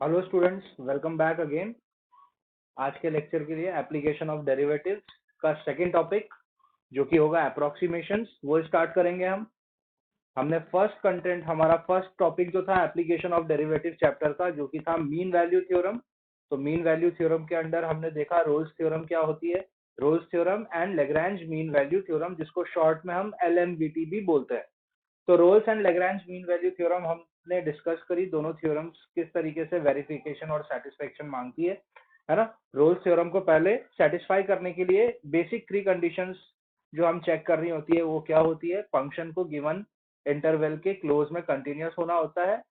Hello students, welcome back again. आज के lecture के लिए एप्लीकेशन ऑफ डेरिवेटिव्स का सेकंड टॉपिक जो कि होगा अप्रोक्सीमेशंस, वो स्टार्ट करेंगे हम। हमने फर्स्ट कंटेंट, हमारा फर्स्ट टॉपिक जो था एप्लीकेशन ऑफ डेरिवेटिव चैप्टर का, जो कि था मीन वैल्यू थ्योरम। तो मीन वैल्यू थ्योरम के अंडर हमने देखा रोल्स थ्योरम क्या होती है, Rolle's theorem and Lagrange mean value theorem, जिसको शॉर्ट में हम LMVT भी बोलते हैं। तो Rolle's and Lagrange mean value theorem हमने डिस्कस करी, दोनों थ्योरम्स किस तरीके से वेरिफिकेशन और सेटिस्फेक्शन मांगती है ना। रोल्स थ्योरम को पहले सेटिस्फाई करने के लिए बेसिक थ्री कंडीशंस जो हम चेक कर रही होती है वो क्या होती है। फंक्शन को गिवन इंटरवल के क्लोज में कंटिन्यूअस होना होता है,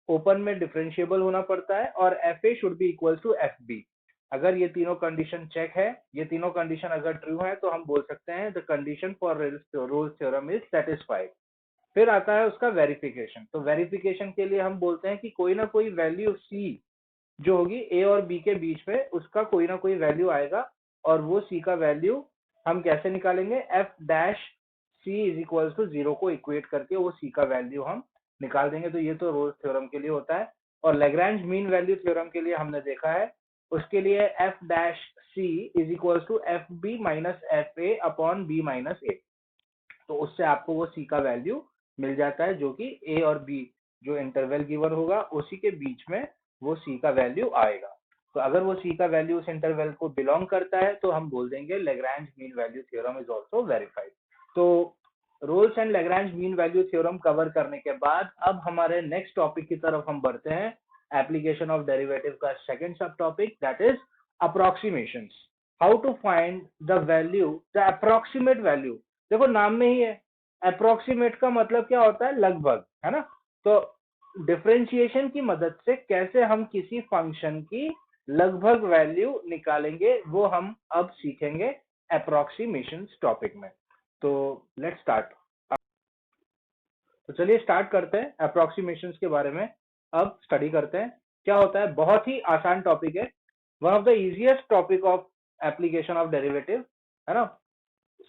ओपन में डिफरेंशिएबल होना पड़ता है, और F A should be equal to F B. अगर ये तीनों कंडीशन चेक है, ये तीनों कंडीशन अगर ट्रू है, तो हम बोल सकते हैं the condition for Rolle's theorem is satisfied. फिर आता है उसका वेरिफिकेशन। तो वेरिफिकेशन के लिए हम बोलते हैं कि कोई ना कोई वैल्यू सी जो होगी ए और बी के बीच में, उसका कोई ना कोई वैल्यू आएगा, और वो सी का वैल्यू हम कैसे निकालेंगे, F dash C is equal to 0 को इक्वेट करके वो सी का वैल्यू हम निकाल देंगे। तो ये तो रोल्स थ्योरम के लिए होता है। और लेग्रांज मीन वैल्यू थ्योरम के लिए हमने देखा है, उसके लिए f dash C is equal to F b minus f a upon b minus a. तो उससे आपको वो सी का वैल्यू मिल जाता है, जो कि ए और बी जो इंटरवल गिवन होगा उसी के बीच में वो सी का वैल्यू आएगा। तो अगर वो सी का वैल्यू उस इंटरवल को बिलोंग करता है तो हम बोल देंगे Lagrange mean value theorem is also verified. तो Rolle's and Lagrange mean value theorem cover करने के बाद अब हमारे नेक्स्ट टॉपिक की तरफ हम बढ़ते हैं, एप्लीकेशन ऑफ डेरिवेटिव का second sub topic, that is approximations. How to find the value, the approximate value. देखो नाम में ही है, अप्रोक्सीमेट का मतलब क्या होता है, लगभग, है ना। तो डिफरेंशिएशन की मदद से कैसे हम किसी फंक्शन की लगभग वैल्यू निकालेंगे, वो हम अब सीखेंगे अप्रोक्सीमेशंस टॉपिक में। तो लेट्स स्टार्ट। तो चलिए स्टार्ट करते हैं, अप्रोक्सीमेशंस के बारे में अब स्टडी करते हैं। क्या होता है, बहुत ही आसान टॉपिक है, one of the easiest topic of application of derivative, है ना।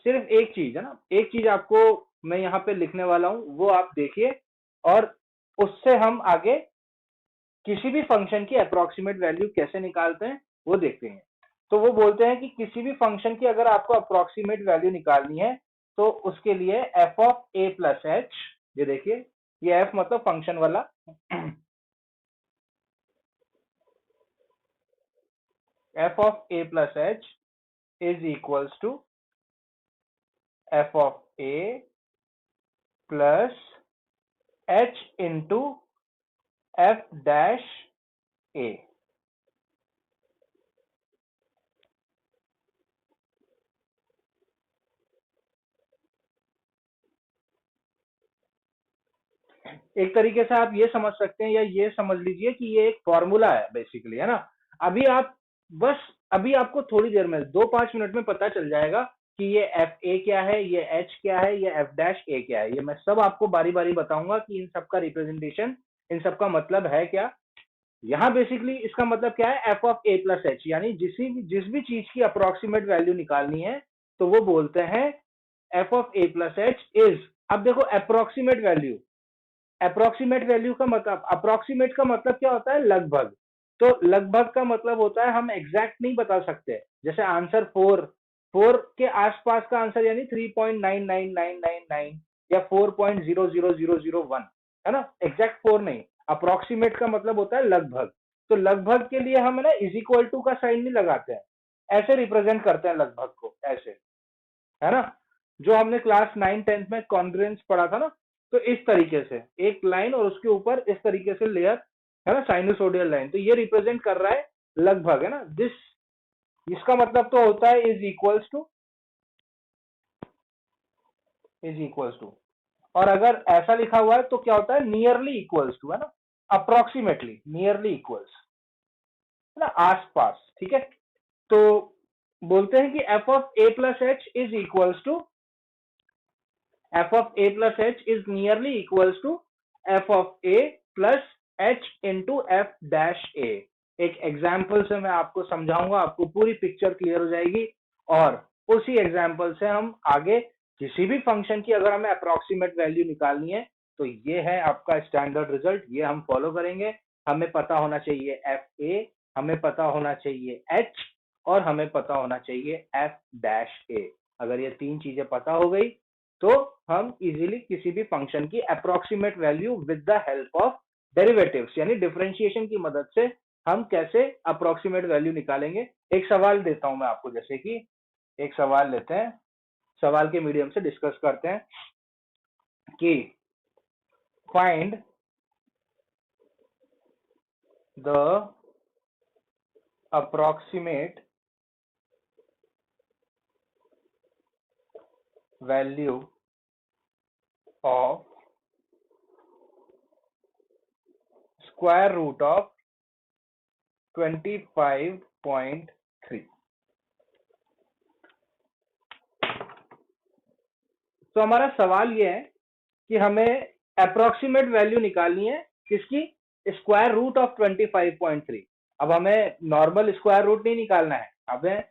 सिर्फ एक चीज, है ना, एक चीज आपको मैं यहाँ पे लिखने वाला हूं, वो आप देखिए, और उससे हम आगे किसी भी फंक्शन की अप्रोक्सीमेट वैल्यू कैसे निकालते हैं वो देखते हैं। तो वो बोलते हैं कि किसी भी फंक्शन की अगर आपको अप्रोक्सीमेट वैल्यू निकालनी है, तो उसके लिए f of A plus h, ये देखिए, ये एफ मतलब फंक्शन वाला, f of A plus H is equals to f of A plus H into F dash a. एक तरीके से आप ये समझ सकते हैं, या ये समझ लीजिए कि ये एक फॉर्मूला है बेसिकली, है ना। अभी आप बस, अभी आपको थोड़ी देर में 2-5 मिनट में पता चल जाएगा कि ये एफ ए क्या है, ये एच क्या है, ये एफ डैश ए क्या है। ये मैं सब आपको बारी बारी बताऊंगा कि इन सब का रिप्रेजेंटेशन, इन सब का मतलब है क्या। यहाँ बेसिकली इसका मतलब क्या है, F of A plus H, यानी जिस भी चीज की अप्रोक्सीमेट वैल्यू निकालनी है तो वो बोलते हैं F of A plus H is, अब देखो अप्रोक्सीमेट वैल्यू, अप्रोक्सीमेट वैल्यू का मतलब, अप्रोक्सीमेट का मतलब क्या होता है, लगभग। तो लगभग का मतलब होता है हम एग्जैक्ट नहीं बता सकते। जैसे आंसर 4 के आसपास का आंसर, यानी 3.99999 या 4.00001, है ना, एग्जैक्ट 4 नहीं। अप्रोक्सीमेट का मतलब होता है लगभग। तो लगभग के लिए हम, है ना, इज इक्वल टू का साइन नहीं लगाते हैं, ऐसे रिप्रेजेंट करते हैं लगभग को, ऐसे, है ना। जो हमने क्लास 9-10 में कॉन्ग्रुएंस पढ़ा था ना, तो इस तरीके से एक लाइन और उसके ऊपर इस तरीके से लेयर, है ना, साइनोसोडियल लाइन, तो ये रिप्रेजेंट कर रहा है लगभग, है ना। दिस, इसका मतलब तो होता है is equals to, is equals to. और अगर ऐसा लिखा हुआ है तो क्या होता है, नियरली इक्वल्स टू, है ना, अप्रोक्सीमेटली नियरली इक्वल्स, है ना, आसपास, ठीक है। तो बोलते हैं कि F of A plus H is equals to, f of a plus h is nearly equals to f of a plus h into f dash a। एक एग्जाम्पल से मैं आपको समझाऊंगा, आपको पूरी पिक्चर क्लियर हो जाएगी, और उसी एग्जाम्पल से हम आगे किसी भी फंक्शन की अगर हमें अप्रोक्सीमेट वैल्यू निकालनी है तो ये है आपका स्टैंडर्ड रिजल्ट, ये हम फॉलो करेंगे। हमें पता होना चाहिए एफ ए, हमें पता होना चाहिए एच, और हमें पता होना चाहिए एफ डैश ए। अगर ये तीन चीजें पता हो गई तो हम इजीली किसी भी फंक्शन की approximate value with the help of derivatives यानी डिफरेंशिएशन की मदद से हम कैसे अप्रोक्सीमेट वैल्यू निकालेंगे। एक सवाल देता हूं मैं आपको, जैसे कि एक सवाल लेते हैं, सवाल के मीडियम से डिस्कस करते हैं कि find the approximate value of square root of 25.3। तो हमारा सवाल यह है कि हमें अप्रोक्सीमेट वैल्यू निकालनी है किसकी, स्क्वायर रूट ऑफ 25.3। अब हमें नॉर्मल स्क्वायर रूट नहीं निकालना है, हमें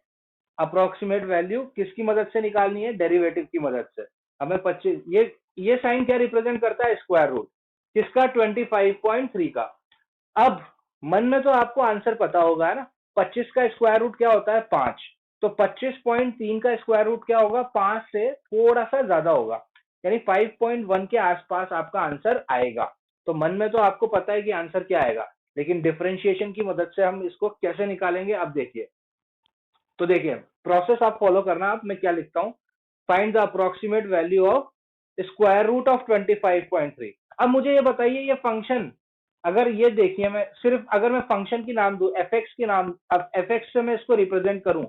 अप्रोक्सीमेट वैल्यू किसकी मदद से निकालनी है, डेरिवेटिव की मदद से। हमें 25, ये साइन क्या रिप्रेजेंट करता है, स्क्वायर रूट किसका, 25.3 का। अब मन में तो आपको आंसर पता होगा है ना, 25 का स्क्वायर रूट क्या होता है, 5। तो 25.3 का स्क्वायर रूट क्या होगा, 5 से थोड़ा सा ज्यादा होगा, यानी 5.1 के आसपास आपका आंसर आएगा। तो मन में तो आपको पता है कि आंसर क्या आएगा, लेकिन डिफरेंशिएशन की मदद से हम इसको कैसे निकालेंगे, अब देखिए। तो देखिए प्रोसेस आप फॉलो करना। अब मैं क्या लिखता हूं, find the approximate value of square root of 25.3। अब मुझे ये बताइए, ये फंक्शन, अगर ये देखिए, मैं सिर्फ अगर मैं फंक्शन की नाम दूं, एफ एक्स की नाम, अब एफ एक्स से मैं इसको रिप्रेजेंट करूं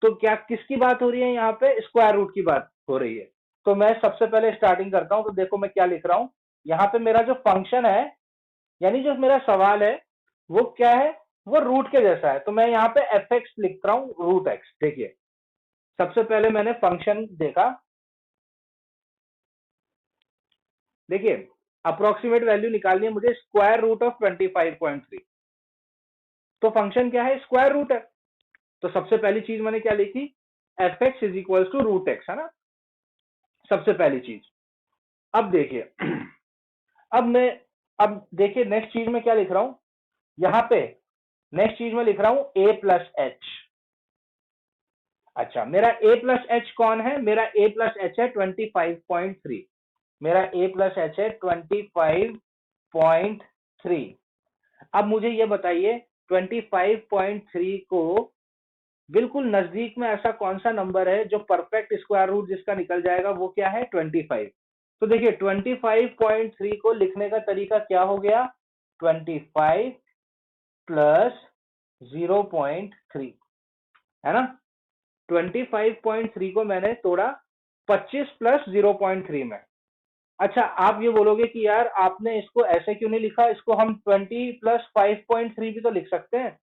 तो क्या किसकी बात हो रही है, यहाँ पे स्क्वायर रूट की बात हो रही है। तो मैं सबसे पहले स्टार्टिंग करता हूं, तो देखो मैं क्या लिख रहा हूं, यहाँ पे मेरा जो फंक्शन है, यानी जो मेरा सवाल है वो क्या है, वो रूट के जैसा है। तो मैं यहाँ पे एफ एक्स लिख रहा हूं, रूट एक्स। देखिए सबसे पहले मैंने फंक्शन देखा, देखिए अप्रोक्सीमेट वैल्यू निकालनी है मुझे, स्क्वायर रूट ऑफ 25.3। तो फंक्शन क्या है, स्क्वायर रूट है। तो सबसे पहली चीज मैंने क्या लिखी, F X is equal to root x, है ना, सबसे पहली चीज। अब देखिए अब देखिए नेक्स्ट चीज में क्या लिख रहा हूं, यहां पे नेक्स्ट चीज में लिख रहा हूं ए प्लस एच। अच्छा, मेरा ए प्लस एच कौन है, मेरा ए प्लस एच है 25.3, मेरा ए प्लस एच है 25.3। अब मुझे ये बताइए 25.3 को बिल्कुल नजदीक में ऐसा कौन सा नंबर है जो परफेक्ट स्क्वायर रूट जिसका निकल जाएगा, वो क्या है, 25। तो देखिए 25.3 को लिखने का तरीका क्या हो गया, 25 प्लस 0.3, है ना। 25.3 को मैंने तोड़ा 25 प्लस 0.3 में। अच्छा, आप ये बोलोगे कि यार आपने इसको ऐसे क्यों नहीं लिखा, इसको हम 20 प्लस 5.3 भी तो लिख सकते हैं।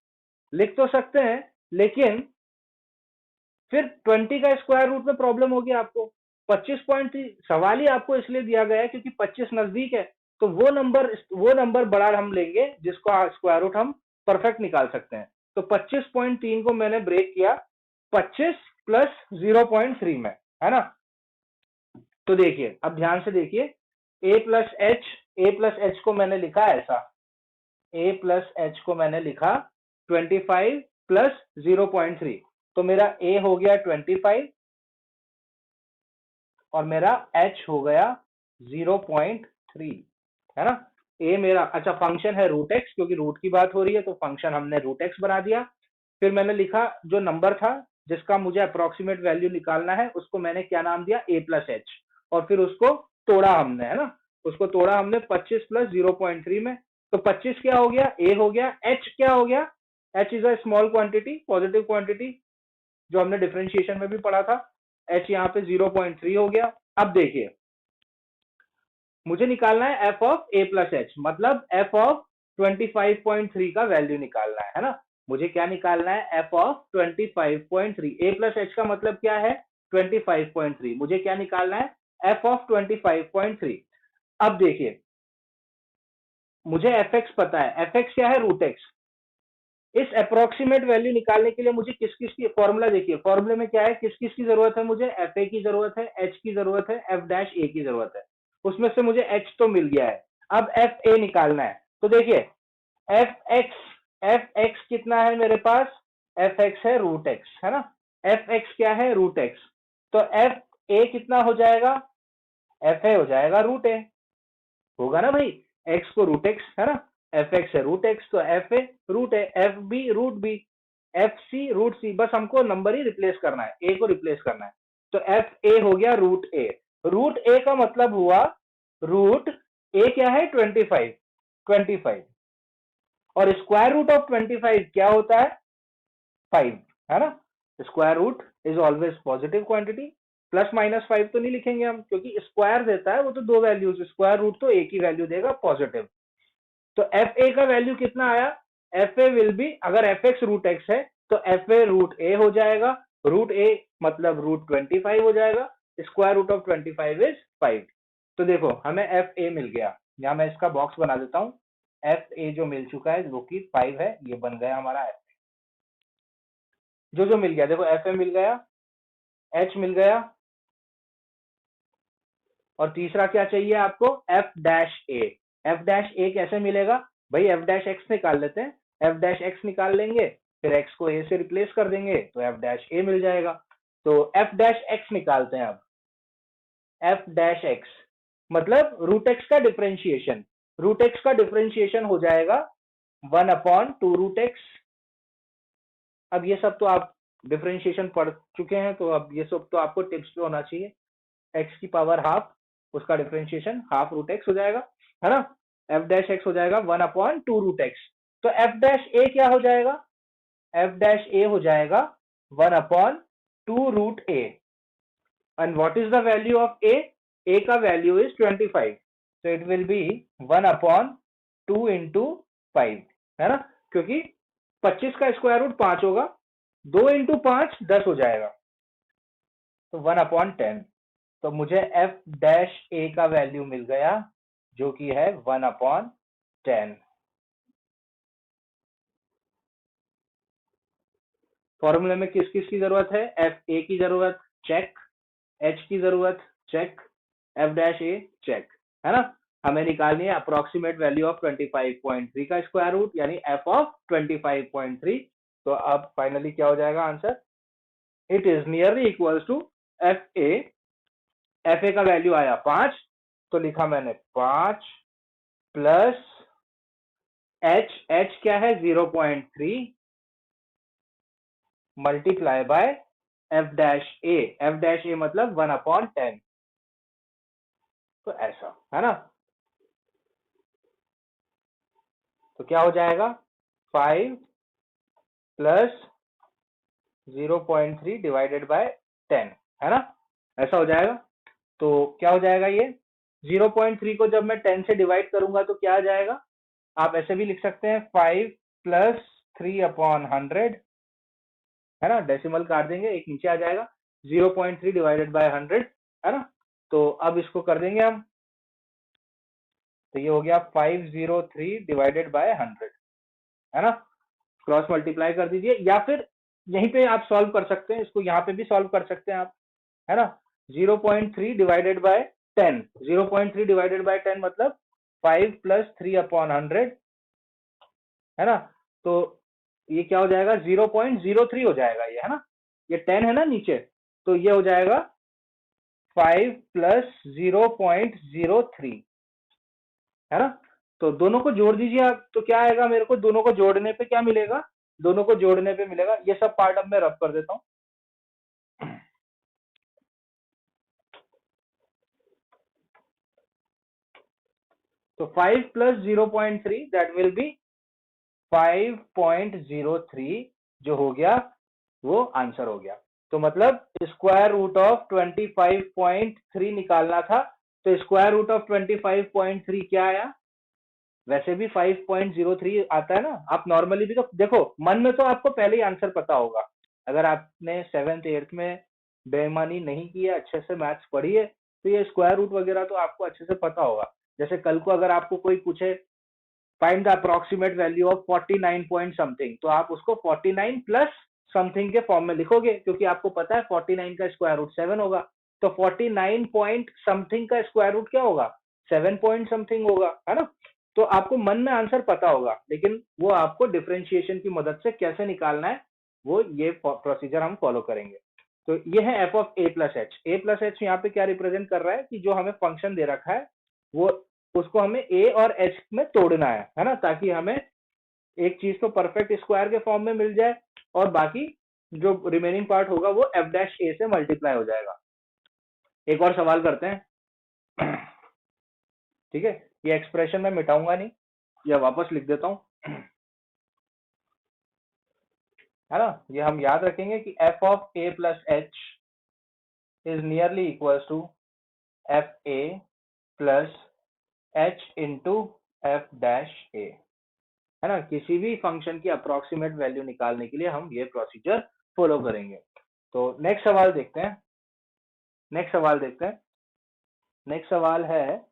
लिख तो सकते हैं, लेकिन फिर 20 का स्क्वायर रूट में प्रॉब्लम होगी आपको। 25.3 सवाल ही आपको इसलिए दिया गया है क्योंकि 25 नजदीक है, तो वो नंबर बड़ा हम लेंगे जिसको स्क्वायर रूट हम परफेक्ट निकाल सकते हैं। तो 25.3 को मैंने ब्रेक किया 25 प्लस 0.3 में, है ना। तो देखिए अब ध्यान से देखिए, ए प्लस एच को मैंने लिखा ऐसा, ए प्लस एच को मैंने लिखा 25 प्लस 0.3। तो मेरा ए हो गया 25 और मेरा एच हो गया 0.3, है ना। ए मेरा, अच्छा फंक्शन है रूट एक्स, क्योंकि रूट की बात हो रही है तो फंक्शन हमने रूट एक्स बना दिया। फिर मैंने लिखा जो नंबर था जिसका मुझे अप्रोक्सीमेट वैल्यू निकालना है, उसको मैंने क्या नाम दिया, ए प्लस एच, और फिर उसको तोड़ा हमने, है ना, उसको तोड़ा हमने 25 प्लस 0.3 में। तो 25 क्या हो गया, ए हो गया, एच क्या हो गया, H is a small quantity, positive quantity, जो हमने डिफरेंशिएशन में भी पढ़ा था। एच यहाँ पे 0.3 हो गया। अब देखिए मुझे निकालना है F of A plus H, मतलब एफ ऑफ 25.3 का वैल्यू निकालना है ना। मुझे क्या निकालना है, F of 25.3। A plus H का मतलब क्या है, 25.3। मुझे क्या निकालना है, एफ ऑफ 25.3। अब देखिए मुझे एफ एक्स पता है, एफ एक्स क्या है, रूट एक्स। इस अप्रोक्सीमेट वैल्यू निकालने के लिए मुझे किस किस की फॉर्मूला, देखिए फॉर्मूले में क्या है, किस किस की जरूरत है, मुझे एफ ए की जरूरत है, एच की जरूरत है, एफ डैश ए की जरूरत है। उसमें से मुझे एच तो मिल गया है, अब एफ ए निकालना है। तो देखिए एफ एक्स कितना है मेरे पास, एफ एक्स है रूट एक्स, है ना, एफ एक्स क्या है, रूट एक्स। तो एफ ए कितना हो जाएगा, एफ ए हो जाएगा रूट ए, होगा ना भाई, एक्स को रूट एक्स है ना, एफ एक्स है रूट एक्स, तो f a root a, f b root b, f c root c, बस हमको नंबर ही रिप्लेस करना है, ए को रिप्लेस करना है। तो एफ ए हो गया रूट ए, रूट ए का मतलब हुआ रूट ए क्या है 25, 25, और स्क्वायर रूट ऑफ 25 क्या होता है 5, है ना, square root is always positive quantity, plus minus 5 तो नहीं लिखेंगे हम क्योंकि स्क्वायर देता है वो तो दो वैल्यूज, स्क्वायर रूट तो एक ही वैल्यू देगा पॉजिटिव। तो एफ ए का वैल्यू कितना आया, एफ ए विल बी, अगर एफ एक्स रूट एक्स है तो एफ ए रूट ए हो जाएगा, रूट ए मतलब रूट 25 हो जाएगा, स्क्वायर रूट ऑफ 25 इज 5। तो देखो हमें एफ ए मिल गया, यहाँ मैं इसका बॉक्स बना देता हूँ, एफ ए जो मिल चुका है वो कि 5 है, ये बन गया हमारा एफ, जो मिल गया देखो, एफ ए मिल गया, एच मिल गया, और तीसरा क्या चाहिए आपको, F dash a. F dash ए कैसे मिलेगा भाई, एफ डैश एक्स निकाल लेते हैं, एफ डैश एक्स निकाल लेंगे, फिर एक्स को ए से रिप्लेस कर देंगे तो एफ डैश ए मिल जाएगा। तो एफ डैश एक्स निकालते हैं अब, एफ डैश एक्स मतलब रूट एक्स का डिफरेंशिएशन, रूट एक्स का डिफरेंशिएशन हो जाएगा 1/2 रूट एक्स। अब ये सब तो आप डिफरेंशिएशन पढ़ चुके हैं, तो अब ये सब तो आपको टिप्स पे होना चाहिए, एक्स की पावर हाफ, उसका डिफरेंशिएशन हाफ रूट एक्स हो जाएगा, है ना, एफ डैश एक्स हो जाएगा 1/2 रूट एक्स। तो एफ डैश ए क्या हो जाएगा, एफ डैश ए हो जाएगा 1/2 root a, and what is the value of a, a का वैल्यू इज 25, तो इट विल बी 1/2 इंटू 5, है ना, क्योंकि 25 का स्क्वायर रूट 5 होगा, 2 इंटू 5 10 हो जाएगा, तो 1/10। तो मुझे एफ डैश ए का वैल्यू मिल गया जो कि है 1/10। फॉर्मूले में किस किस की जरूरत है, एफ ए की जरूरत चेक, एच की जरूरत चेक, एफ डैश ए चेक, है ना। हमें निकालनी है अप्रोक्सीमेट वैल्यू ऑफ 25.3 का स्क्वायर रूट, यानी एफ ऑफ 25.3। तो अब फाइनली क्या हो जाएगा answer, it is nearly equals to F A, F A का वैल्यू आया 5, तो लिखा मैंने 5 प्लस एच, एच क्या है 0.3 multiply by f dash a, f dash a मतलब 1/10, तो ऐसा है ना। तो क्या हो जाएगा 5 प्लस 0.3 डिवाइडेड बाय 10, है ना, ऐसा हो जाएगा। तो क्या हो जाएगा ये 0.3 को जब मैं 10 से डिवाइड करूंगा तो क्या आ जाएगा, आप ऐसे भी लिख सकते हैं 5 प्लस 3/100, है ना, डेसिमल काट देंगे एक नीचे आ जाएगा, 0.3 डिवाइडेड बाय 100, है ना। तो अब इसको कर देंगे हम, तो ये हो गया 503 डिवाइडेड बाय 100, है ना, क्रॉस मल्टीप्लाई कर दीजिए, या फिर यहीं पे आप सॉल्व कर सकते हैं, इसको यहाँ पे भी सॉल्व कर सकते हैं आप, है ना। 0.3 डिवाइडेड बाय 10, 0.3 डिवाइडेड बाय 10 मतलब 5 प्लस 3/100, है ना। तो ये क्या हो जाएगा 0.03 हो जाएगा ये, है ना, ये 10 है ना नीचे, तो ये हो जाएगा 5 प्लस 0.03, है ना। तो दोनों को जोड़ दीजिए आप, तो क्या आएगा मेरे को, दोनों को जोड़ने पे क्या मिलेगा, दोनों को जोड़ने पे मिलेगा, ये सब पार्ट अब मैं रब कर देता हूं। तो 5 प्लस 0.3 दैट विल बी 5.03 जो हो गया वो आंसर हो गया। तो मतलब स्क्वायर रूट ऑफ 25.3 निकालना था, तो स्क्वायर रूट ऑफ 25.3 क्या आया, वैसे भी 5.03 आता है ना, आप नॉर्मली भी तो देखो, मन में तो आपको पहले ही आंसर पता होगा, अगर आपने 7th 8th में बेईमानी नहीं की है, अच्छे से मैथ्स पढ़ी है, तो ये स्क्वायर रूट वगैरह तो आपको अच्छे से पता होगा। जैसे कल को अगर आपको कोई पूछे find the approximate value of 49 point something, तो आप उसको 49 प्लस समथिंग के फॉर्म में लिखोगे, क्योंकि आपको पता है 49 का स्क्वायर रूट 7 होगा, तो 49 पॉइंट समथिंग का स्क्वायर रूट क्या होगा 7 पॉइंट समथिंग होगा, है ना। तो आपको मन में आंसर पता होगा, लेकिन वो आपको डिफरेंशिएशन की मदद से कैसे निकालना है वो ये प्रोसीजर हम फॉलो करेंगे। तो ये है F of A plus H. A plus H यहाँ पे क्या रिप्रेजेंट कर रहा है कि जो हमें फंक्शन दे रखा है वो उसको हमें ए और एच में तोड़ना है ना, ताकि हमें एक चीज तो परफेक्ट स्क्वायर के फॉर्म में मिल जाए और बाकी जो रिमेनिंग पार्ट होगा वो एफ डैश ए से मल्टीप्लाई हो जाएगा। एक और सवाल करते हैं। ठीक है, ये एक्सप्रेशन मैं मिटाऊंगा नहीं, या वापस लिख देता हूं, है ना। ये हम याद रखेंगे कि F of A plus H is nearly equals to F A plus H into F dash A, है ना। किसी भी फंक्शन की अप्रोक्सीमेट वैल्यू निकालने के लिए हम ये प्रोसीजर फॉलो करेंगे। तो नेक्स्ट सवाल देखते हैं। नेक्स्ट सवाल है,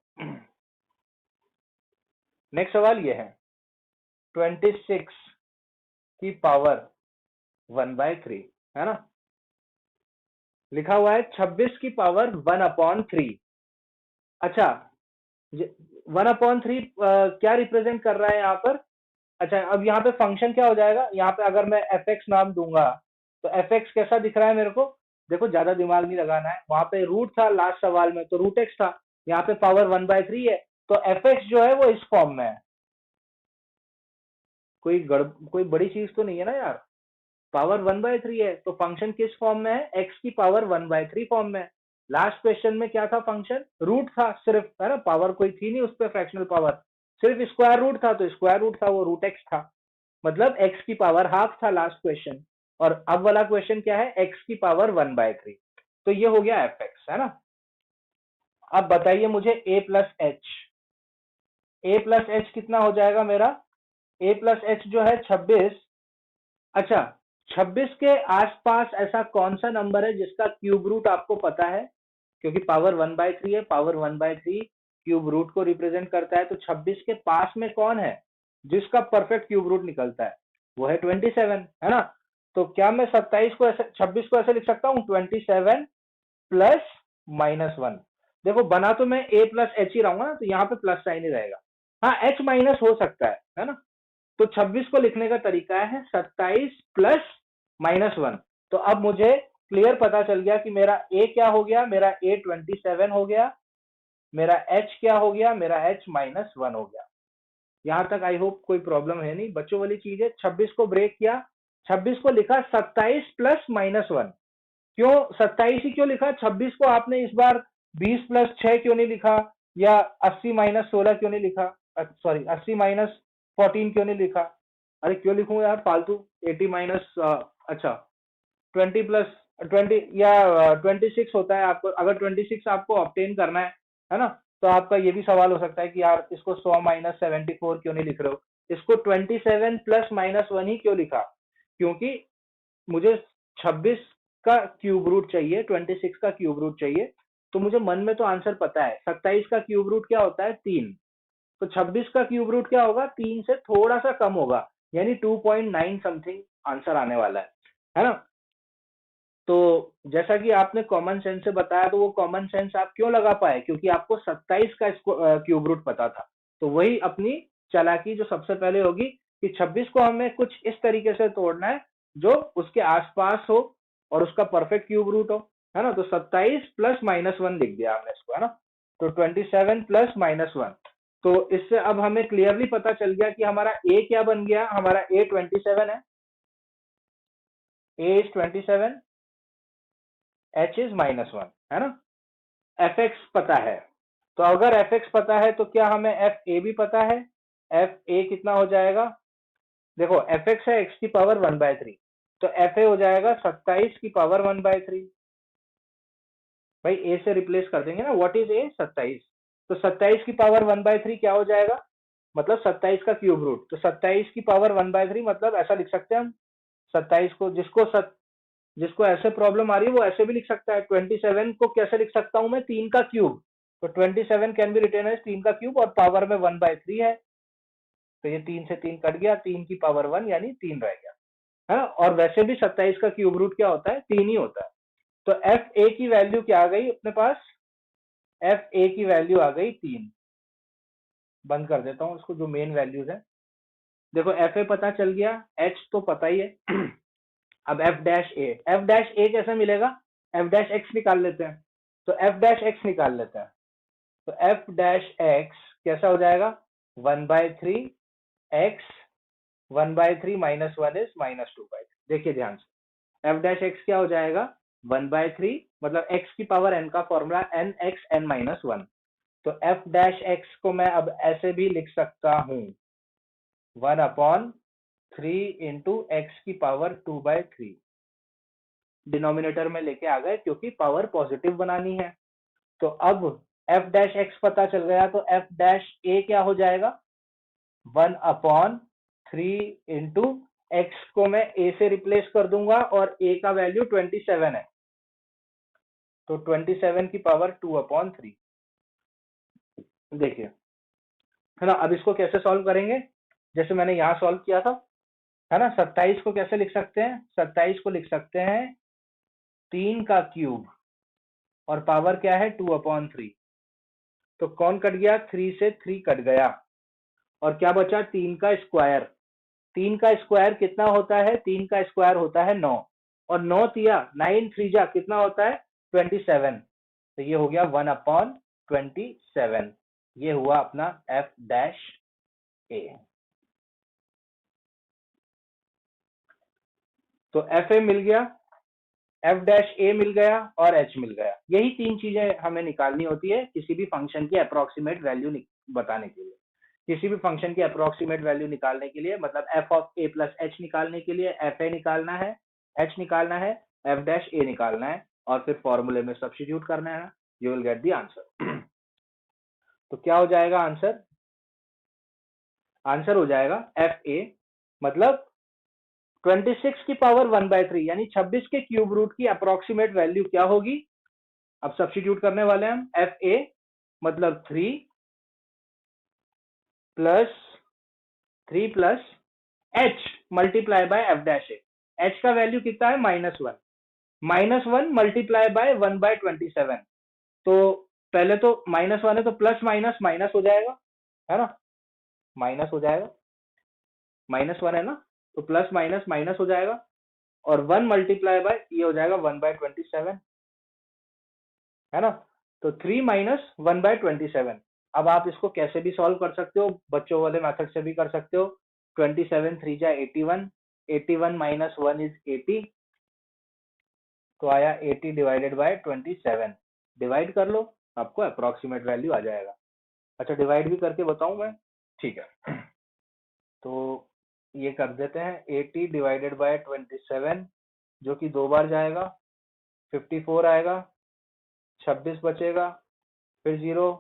नेक्स्ट सवाल ये है 26 की पावर 1/3, है ना। लिखा हुआ है 26 की पावर 1/3। अच्छा, 1/3 क्या रिप्रेजेंट कर रहा है यहाँ पर? अच्छा, अब यहाँ पे फंक्शन क्या हो जाएगा? यहाँ पे अगर मैं एफ एक्स नाम दूंगा तो एफ एक्स कैसा दिख रहा है मेरे को? देखो, ज्यादा दिमाग नहीं लगाना है। वहां पे रूट था लास्ट सवाल में, तो रूट एक्स था। यहाँ पे पावर 1/3 है, तो एफ एक्स जो है वो इस फॉर्म में है। कोई बड़ी चीज तो नहीं है ना यार। पावर 1/3 है तो फंक्शन किस फॉर्म में है? एक्स की पावर 1/3 फॉर्म में है। लास्ट क्वेश्चन में क्या था? फंक्शन रूट था सिर्फ, है ना। पावर कोई थी नहीं उस पर, फ्रैक्शनल पावर सिर्फ स्क्वायर रूट था, तो स्क्वायर रूट था, वो रूट एक्स था। मतलब एक्स की पावर हाफ था लास्ट क्वेश्चन। और अब वाला क्वेश्चन क्या है? एक्स की पावर 1/3। तो ये हो गया एफ एक्स, है ना। अब बताइए मुझे ए प्लस एच। ए प्लस एच कितना हो जाएगा मेरा? ए प्लस एच जो है 26। अच्छा, 26 के आसपास ऐसा कौन सा नंबर है जिसका क्यूब रूट आपको पता है? क्योंकि पावर 1/3 है, पावर 1/3 क्यूब रूट को रिप्रेजेंट करता है, तो 26 के पास में कौन है जिसका परफेक्ट क्यूब रूट निकलता है? वो है 27, है ना। तो क्या मैं 27 को ऐसे 26 को ऐसे लिख सकता हूँ 27 प्लस -1? देखो, बना तो मैं ए प्लस एच ही रहूंगा ना, तो यहाँ पे प्लस साइन ही रहेगा। हाँ, एच माइनस हो सकता है ना। तो 26 को लिखने का तरीका है 27 प्लस -1। तो अब मुझे क्लियर पता चल गया कि मेरा ए क्या हो गया? मेरा ए 27 हो गया। मेरा एच क्या हो गया? मेरा एच -1 हो गया। यहां तक आई होप कोई प्रॉब्लम है नहीं, बच्चों वाली चीज है। 26 को ब्रेक किया, 26 को लिखा 27 प्लस -1। क्यों 27 ही क्यों लिखा? 26 को आपने इस बार 20 प्लस 6 क्यों नहीं लिखा, या 80 माइनस 16 क्यों नहीं लिखा? सॉरी, 80 माइनस 14 क्यों नहीं लिखा? अरे क्यों लिखूं यार फालतू? 80 माइनस, अच्छा 20 प्लस 20 या 26 होता है। आपको अगर 26 आपको ऑब्टेन करना है ना, तो आपका ये भी सवाल हो सकता है कि यार इसको 100 माइनस 74 क्यों नहीं लिख रहे हो, इसको 27 प्लस -1 ही क्यों लिखा? क्योंकि मुझे 26 का क्यूब रूट चाहिए, 26 का क्यूब रूट चाहिए। तो मुझे मन में तो आंसर पता है, 27 का क्यूब रूट क्या होता है? 3। तो 26 का क्यूब रूट क्या होगा? 3 से थोड़ा सा कम होगा, यानी 2.9 समथिंग आंसर आने वाला है ना। तो जैसा कि आपने कॉमन सेंस से बताया, तो वो कॉमन सेंस आप क्यों लगा पाए? क्योंकि आपको 27 का क्यूब रूट पता था। तो वही अपनी चालाकी जो सबसे पहले होगी कि 26 को हमें कुछ इस तरीके से तोड़ना है जो उसके आसपास हो और उसका परफेक्ट क्यूब रूट हो, है ना। तो 27 प्लस -1 लिख दिया हमने इसको, है ना। तो 27 प्लस -1। तो इससे अब हमें क्लियरली पता चल गया कि हमारा ए क्या बन गया? हमारा ए 27 है, ए इज 27, एच इज -1, है ना। एफ एक्स पता है, तो अगर एफ एक्स पता है तो क्या हमें एफ ए भी पता है? एफ ए कितना हो जाएगा? देखो, एफ एक्स है एक्स की पावर 1/3, तो एफ ए हो जाएगा 27 की पावर 1/3। भाई ए से रिप्लेस कर देंगे ना, व्हाट इज ए? 27। तो 27 की पावर 1/3 क्या हो जाएगा? मतलब 27 का क्यूब रूट। तो 27 की पावर 1/3 मतलब ऐसा लिख सकते हैं हम 27 को, जिसको ऐसे प्रॉब्लम आ रही है वो ऐसे भी लिख सकता है। 27 को कैसे लिख सकता हूं मैं? 3 का क्यूब। तो 27 कैन बी रिटन एज 3 का क्यूब, और पावर में 1/3 है, तो ये 3 से 3 कट गया, 3 की पावर 1 यानी 3 रह गया, है ना। और वैसे भी 27 का क्यूब रूट क्या होता है? 3 ही होता है। तो एफ ए की वैल्यू क्या आ गई अपने पास? एफ ए की वैल्यू आ गई 3। बंद कर देता हूँ उसको, जो मेन वैल्यूज है। देखो एफ ए पता चल गया, एच तो पता ही है। अब एफ डैश ए कैसे मिलेगा? एफ डैश एक्स निकाल लेते हैं, तो एफ डैश एक्स निकाल लेते हैं। तो एफ डैश एक्स कैसा हो जाएगा? 1/3 एक्स, 1/3 -1 इज -2/3। देखिए ध्यान से, एफ डैश एक्स क्या हो जाएगा? 1/3, मतलब एक्स की पावर एन का फॉर्मूला एन एक्स एन -1। तो एफ डैश एक्स को मैं अब ऐसे भी लिख सकता हूं, 1/3 इंटू एक्स की पावर 2/3। डिनोमिनेटर में लेके आ गए क्योंकि पावर पॉजिटिव बनानी है। तो अब एफ डैश एक्स पता चल गया, तो एफ डैश ए क्या हो जाएगा? 1/3 इंटू एक्स को मैं ए से रिप्लेस कर दूंगा और ए का वैल्यू 27 है, तो 27 की पावर 2/3। देखिए, है ना। अब इसको कैसे सॉल्व करेंगे? जैसे मैंने यहां सॉल्व किया था, है ना। 27 को कैसे लिख सकते हैं? 27 को लिख सकते हैं 3 का क्यूब, और पावर क्या है? 2/3। तो कौन कट गया? 3 से 3 कट गया, और क्या बचा? 3 का स्क्वायर। 3 का स्क्वायर कितना होता है? 3 का स्क्वायर होता है 9, और 9 तिया 9 3 जा कितना होता है? 27। तो ये हो गया 1/27। ये हुआ अपना एफ डैश ए। तो एफ ए मिल गया, एफ डैश ए मिल गया, और एच मिल गया। यही 3 चीजें हमें निकालनी होती है किसी भी फंक्शन की अप्रोक्सीमेट वैल्यू बताने के लिए। किसी भी फंक्शन की अप्रोक्सीमेट वैल्यू निकालने के लिए, मतलब F of A plus H निकालने के लिए एफ ए निकालना है, एच निकालना है, एफ डैश ए निकालना है, और फिर फॉर्मूले में सब्स्टिट्यूट करना है। You will get the answer. तो क्या हो जाएगा आंसर? आंसर हो जाएगा एफ ए, मतलब 26 की पावर 1/3, यानी 26 के क्यूब रूट की अप्रोक्सीमेट वैल्यू क्या होगी? अब सब्स्टिट्यूट करने वाले हैं हम। एफ ए मतलब 3 plus H multiply by f dash A. H का वैल्यू कितना है? -1। -1 मल्टीप्लाई बाय 1/27। तो पहले तो -1 है, तो प्लस माइनस माइनस हो जाएगा, है ना। माइनस हो जाएगा, -1 है ना, तो प्लस माइनस माइनस हो जाएगा, और 1 मल्टीप्लाई बाय ये हो जाएगा 1/27, है ना। तो 3 माइनस 1/27। अब आप इसको कैसे भी सॉल्व कर सकते हो, बच्चों वाले मेथड से भी कर सकते हो। 27 3 जा 81, 81 - 1 इज 80, तो आया 80 डिवाइडेड बाय 27। डिवाइड कर लो, आपको अप्रोक्सीमेट वैल्यू आ जाएगा। अच्छा, डिवाइड भी करके बताऊं मैं? ठीक है। तो ये कर देते हैं, 80 डिवाइडेड बाय 27, जो कि 2 बार जाएगा, 54 आएगा, 26 बचेगा, फिर 0,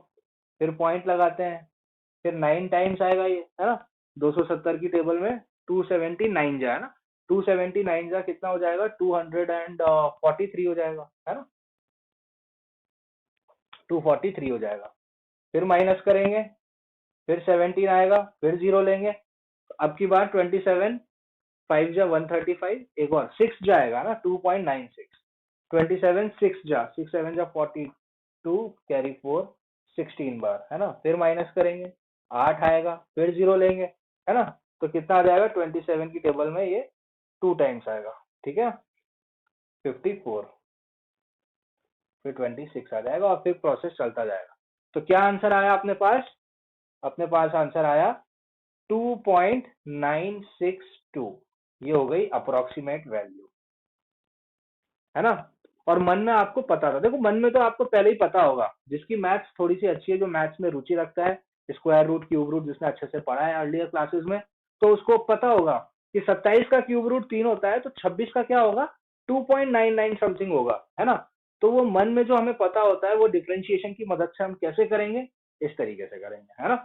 फिर पॉइंट लगाते हैं, फिर 9 टाइम्स आएगा ये, है ना। 270 की टेबल में 279 जा, है ना। 279 जा कितना हो जाएगा? 243 हो जाएगा, है ना। 243 हो जाएगा। फिर माइनस करेंगे, फिर 17 आएगा, फिर 0 लेंगे। अब की बार 27 5 जा 135, एक और 6 जाएगा ना, 2.96। 27 6 जा, 6 7 जा 42, कैरी 4, 16 बार, है ना। फिर माइनस करेंगे, 8 आएगा, फिर 0 लेंगे, है ना। तो कितना आ जाएगा? 27 की टेबल में ये 2 टाइम्स आएगा, ठीक है। 54, फिर 26 आ जाएगा, और फिर प्रोसेस चलता जाएगा। तो क्या आंसर आया अपने पास? अपने पास आंसर आया 2.962। ये हो गई अप्रोक्सीमेट वैल्यू, है ना। और मन में आपको पता था, देखो मन में तो आपको पहले ही पता होगा, जिसकी मैथ्स थोड़ी सी अच्छी है, जो मैथ्स में रुचि रखता है, स्क्वायर रूट क्यूब रूट जिसने अच्छे से पढ़ा है अर्लियर क्लासेस में, तो उसको पता होगा कि 27 का क्यूब रूट 3 होता है, तो 26 का क्या होगा? 2.99 समथिंग होगा, है ना। तो वो मन में जो हमें पता होता है, वो डिफरेंशिएशन की मदद से हम कैसे करेंगे? इस तरीके से करेंगे, है ना।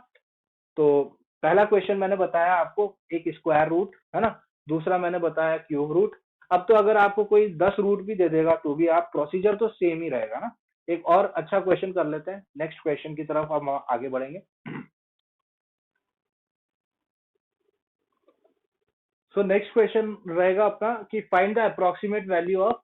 तो पहला क्वेश्चन मैंने बताया आपको, एक स्क्वायर रूट, है ना। दूसरा मैंने बताया क्यूब रूट। अब तो अगर आपको कोई 10 रूट भी दे देगा तो भी आप प्रोसीजर तो सेम ही रहेगा ना। एक और अच्छा क्वेश्चन कर लेते हैं, नेक्स्ट क्वेश्चन की तरफ हम आगे बढ़ेंगे। सो नेक्स्ट क्वेश्चन रहेगा अपना कि find the approximate value of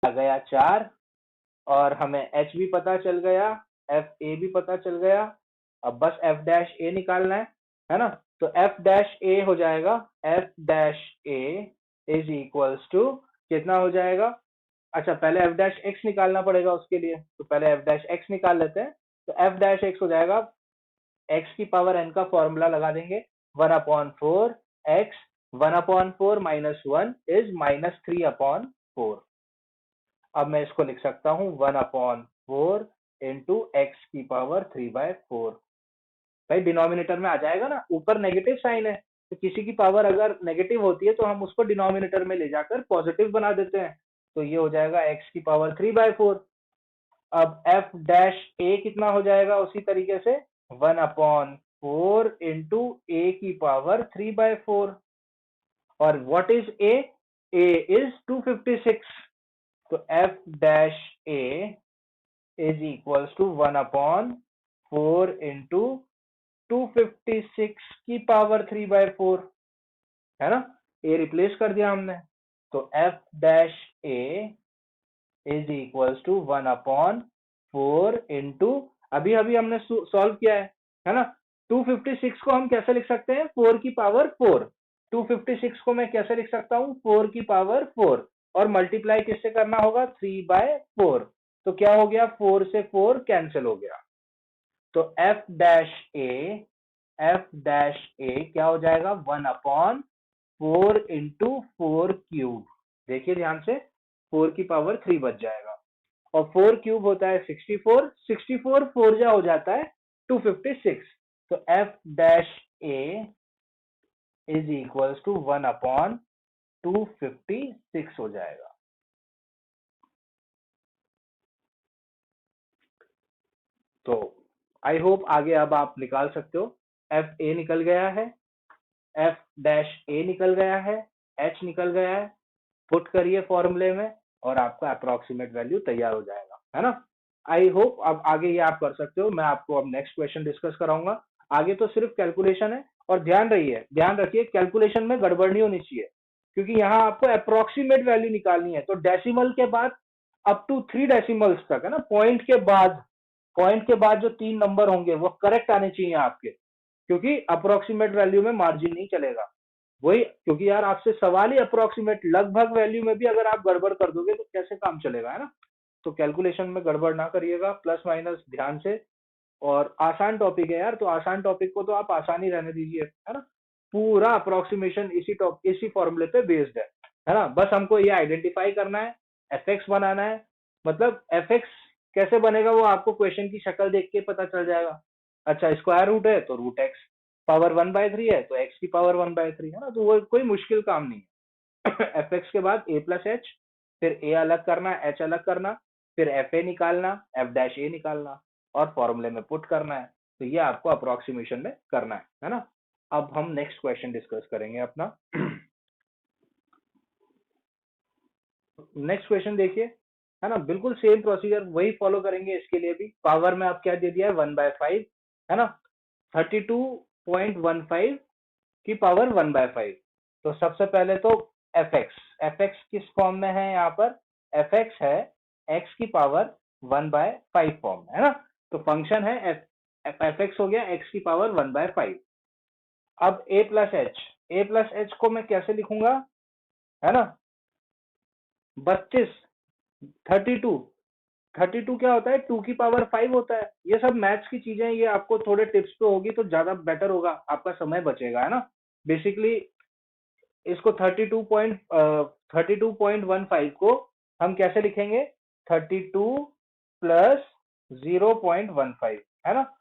आ गया 4 और हमें h भी पता चल गया, एफ ए भी पता चल गया। अब बस एफ डैश ए निकालना है ना? तो एफ डैश ए हो जाएगा, F dash A is equals to कितना हो जाएगा? अच्छा, पहले एफ डैश एक्स निकालना पड़ेगा उसके लिए, तो पहले एफ डैश एक्स निकाल लेते हैं। तो एफ डैश एक्स हो जाएगा, एक्स की पावर एन का फॉर्मूला लगा देंगे, 1/4 एक्स, 1/4 माइनस 1 इज -3/4। अब मैं इसको लिख सकता हूँ 1/4 इंटू एक्स की पावर 3/4। भाई डिनोमिनेटर में आ जाएगा ना, ऊपर नेगेटिव साइन है, तो किसी की पावर अगर नेगेटिव होती है तो हम उसको डिनोमिनेटर में ले जाकर पॉजिटिव बना देते हैं। तो ये हो जाएगा एक्स की पावर 3/4। अब एफ डैश ए कितना हो जाएगा उसी तरीके से, 1/4 इंटू ए की पावर 3/4। और what is A? A is 256। तो F dash A is equals to 1/4 into 256 की पावर 3/4, है ना? ए रिप्लेस कर दिया हमने, तो F dash A is equals to 1/4 into, अभी अभी हमने सॉल्व किया है ना? 256 को हम कैसे लिख सकते हैं? 4 की पावर 4। 256 को मैं कैसे लिख सकता हूँ? 4 की पावर 4, और मल्टीप्लाई किससे करना होगा? 3/4। तो क्या हो गया? 4 से 4 कैंसिल हो गया। तो एफ डैश ए क्या हो जाएगा? 1/4 इंटू 4 क्यूब। देखिए ध्यान से, 4 की पावर 3 बच जाएगा, और 4 क्यूब होता है 64, 64 4 जा हो जाता है 256। तो F dash A is equals to 1/256 हो जाएगा। तो आई होप आगे अब आप निकाल सकते हो। एफ ए निकल गया है, एफ डैश ए निकल गया है, एच निकल गया है, पुट करिए फॉर्मूले में और आपका अप्रोक्सीमेट वैल्यू तैयार हो जाएगा, है ना? आई होप अब आगे ये आप कर सकते हो। मैं आपको अब नेक्स्ट क्वेश्चन डिस्कस कराऊंगा। आगे तो सिर्फ कैलकुलेशन है, और ध्यान रखिए कैलकुलेशन में गड़बड़ नहीं होनी चाहिए, क्योंकि यहाँ आपको अप्रोक्सीमेट वैल्यू निकालनी है। तो डेसिमल के बाद अप टू 3 डेसिमल्स तक, है ना? पॉइंट के बाद जो 3 नंबर होंगे वो करेक्ट आने चाहिए आपके, क्योंकि अप्रोक्सीमेट वैल्यू में मार्जिन नहीं चलेगा। वही, क्योंकि यार आपसे सवाल ही अप्रोक्सीमेट, लगभग वैल्यू में भी अगर आप गड़बड़ कर दोगे तो कैसे काम चलेगा, है ना? तो कैलकुलेशन में गड़बड़ ना करिएगा, प्लस माइनस ध्यान से। और आसान टॉपिक है यार, तो आसान टॉपिक को तो आप आसान ही रहने दीजिए, है ना? पूरा अप्रोक्सीमेशन इसी फॉर्मूले पे बेस्ड है ना? बस हमको ये आइडेंटिफाई करना है, एफ बनाना है। मतलब एफ कैसे बनेगा वो आपको क्वेश्चन की शक्ल देख के पता चल जाएगा। अच्छा, स्क्वायर रूट है तो रूट एक्स, पावर 1/3 है तो एक्स की पावर 1/3, है ना? तो वो कोई मुश्किल काम नहीं है। एफ के बाद ए प्लस एच, फिर ए अलग करना, एच अलग करना, फिर एफ ए निकालना, एफ डैश ए निकालना, और फॉर्मूले में पुट करना है। तो ये आपको अप्रोक्सीमेशन में करना है ना? अब हम नेक्स्ट क्वेश्चन डिस्कस करेंगे अपना। नेक्स्ट क्वेश्चन देखिए, है ना? बिल्कुल सेम प्रोसीजर वही फॉलो करेंगे इसके लिए भी। पावर में आप क्या दे दिया है? 1/5, है ना? 32.15 की पावर 1/5। तो सबसे पहले तो एफ एक्स किस फॉर्म में है यहाँ पर? एफ एक्स है एक्स की पावर 1/5 फॉर्म, है ना? तो फंक्शन है एफ एक्स हो गया एक्स की पावर 1/5। अब ए प्लस एच को मैं कैसे लिखूंगा, है ना? 32, 32, 32 क्या होता है? 2 की पावर 5 होता है। ये सब मैथ्स की चीजें, ये आपको थोड़े टिप्स पे होगी तो ज्यादा बेटर होगा, आपका समय बचेगा, है ना? बेसिकली इसको 32.15 को हम कैसे लिखेंगे? 32 प्लस 0.15, है ना?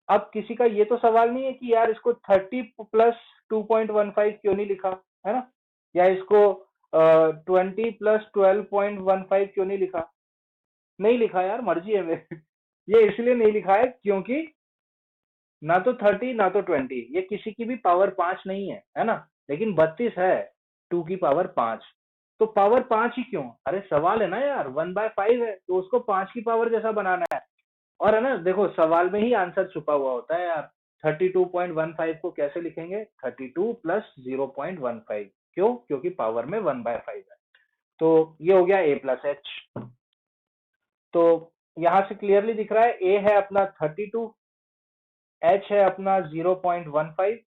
अब किसी का ये तो सवाल नहीं है कि यार इसको 30 प्लस 2.15 क्यों नहीं लिखा, है ना? या इसको 20 प्लस 12.15 क्यों नहीं लिखा? नहीं लिखा यार, मर्जी है मेरी। ये इसलिए नहीं लिखा है क्योंकि ना तो 30 ना तो 20, ये किसी की भी पावर 5 नहीं है ना? लेकिन 32 है 2 की पावर 5। तो पावर 5 ही क्यों? अरे सवाल है ना यार, 1/5 है तो उसको 5 की पावर जैसा बनाना है। और है ना, देखो सवाल में ही आंसर छुपा हुआ होता है यार। 32.15 को कैसे लिखेंगे? 32 प्लस 0.15। क्यों? क्योंकि पावर में 1/5 है। तो ये हो गया a प्लस एच। तो यहां से क्लियरली दिख रहा है a है अपना 32, h है अपना 0.15,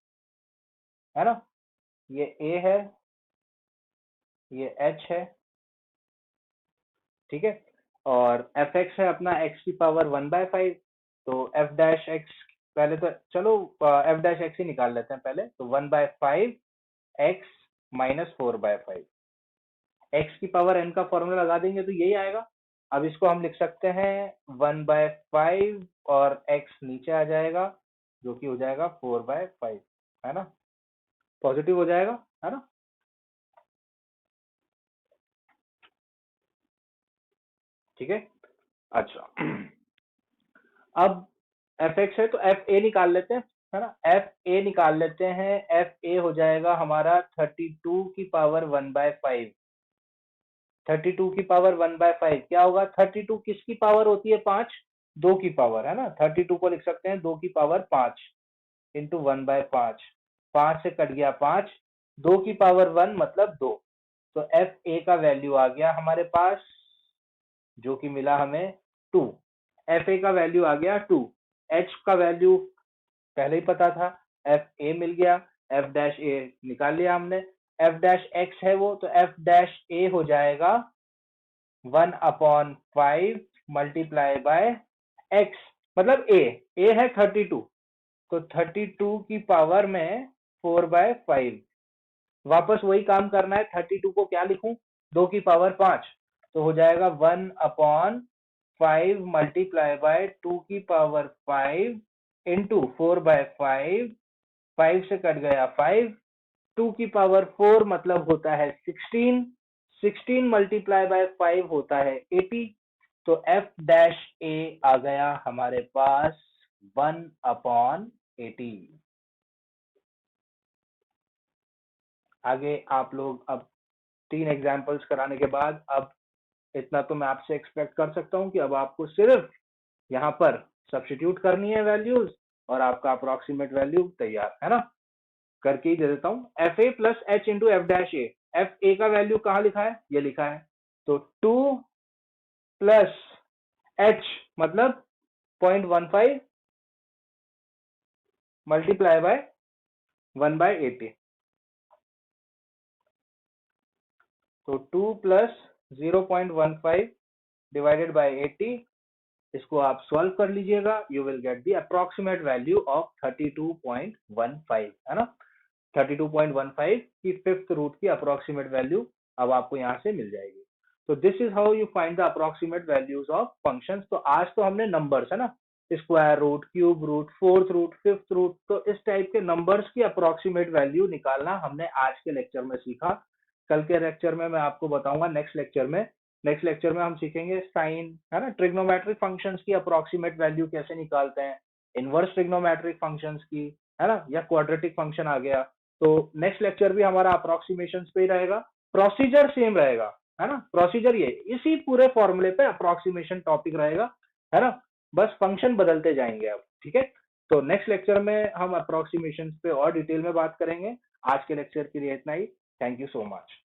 है ना, ये a है, ये h है, ठीक है, और एफ एक्स है अपना x की पावर 1/5, तो एफ डैश एक्स, पहले तो चलो एफ डैश एक्स ही निकाल लेते हैं पहले, तो 1/5 x माइनस 4/5, x की पावर n का फॉर्मूला लगा देंगे तो यही आएगा। अब इसको हम लिख सकते हैं 1/5 और x नीचे आ जाएगा जो कि हो जाएगा 4/5, है ना, पॉजिटिव हो जाएगा, है ना। ठीक है, अच्छा अब एफ एक्स है तो एफ ए निकाल लेते हैं, है ना, एफ ए निकाल लेते हैं। एफ ए हो जाएगा हमारा 32 की पावर 1/5, 32 की पावर 1/5 क्या होगा, 32 किसकी पावर होती है, 5, 2 की पावर, है ना, 32 को लिख सकते हैं 2 की पावर 5 इंटू 1/5, 5 से कट गया 5, 2 की पावर 1 मतलब 2, तो एफ ए का वैल्यू आ गया हमारे पास जो कि मिला हमें 2, एफ ए का वैल्यू आ गया 2, एच का वैल्यू पहले ही पता था, एफ ए मिल गया, एफ डैश ए निकाल लिया हमने, एफ डैश एक्स है वो, तो एफ डैश ए हो जाएगा 1/5 मल्टीप्लाई बाय एक्स, मतलब ए है 32, तो 32 की पावर में 4/5, वापस वही काम करना है, 32 को क्या लिखूं, 2 की पावर 5, तो हो जाएगा 1/5 मल्टीप्लाई बाय 2 की पावर 5 इंटू 4/5, 5 से कट गया 5, 2 की पावर 4 मतलब होता है 16, 16 मल्टीप्लाई बाय 5 होता है 80, तो एफ डैश ए आ गया हमारे पास 1/80। आगे आप लोग अब 3 एग्जाम्पल्स कराने के बाद अब इतना तो मैं आपसे एक्सपेक्ट कर सकता हूं कि अब आपको सिर्फ यहाँ पर सब्स्टिट्यूट करनी है वैल्यूज और आपका अप्रोक्सीमेट वैल्यू तैयार, है ना। करके ही दे देता हूं, F A plus H into F dash a, F A का वैल्यू कहाँ लिखा है, ये लिखा है, तो 2 प्लस एच मतलब 0.15 मल्टीप्लाई बाय 1/80, तो 2 प्लस 0.15 डिवाइडेड बाय 80, इसको आप सॉल्व कर लीजिएगा, you will get the approximate value of 32.15, है ना, 32.15 की 5th रूट की अप्रोक्सीमेट वैल्यू अब आपको यहाँ से मिल जाएगी। तो this is how you find the approximate values of functions. तो आज तो हमने नंबर्स, है ना, square root, cube root, 4th root, 5th root, तो इस टाइप के नंबर्स की अप्रोक्सीमेट वैल्यू निकालना हमने आज के लेक्चर में सीखा। कल के लेक्चर में मैं आपको बताऊंगा, नेक्स्ट लेक्चर में हम सीखेंगे साइन, है ना, ट्रिग्नोमेट्रिक फंक्शंस की अप्रोक्सीमेट वैल्यू कैसे निकालते हैं, इनवर्स ट्रिग्नोमेट्रिक फंक्शंस की, है ना, या क्वाड्रेटिक फंक्शन आ गया। तो नेक्स्ट लेक्चर भी हमारा अप्रोक्सीमेशन पे ही रहेगा, प्रोसीजर सेम रहेगा, है ना, प्रोसीजर ये इसी पूरे फॉर्मूले पे अप्रोक्सीमेशन टॉपिक रहेगा, है ना, बस फंक्शन बदलते जाएंगे अब, ठीक है। तो नेक्स्ट लेक्चर में हम अप्रोक्सीमेशन पे और डिटेल में बात करेंगे। आज के लेक्चर के लिए इतना ही, थैंक यू सो मच।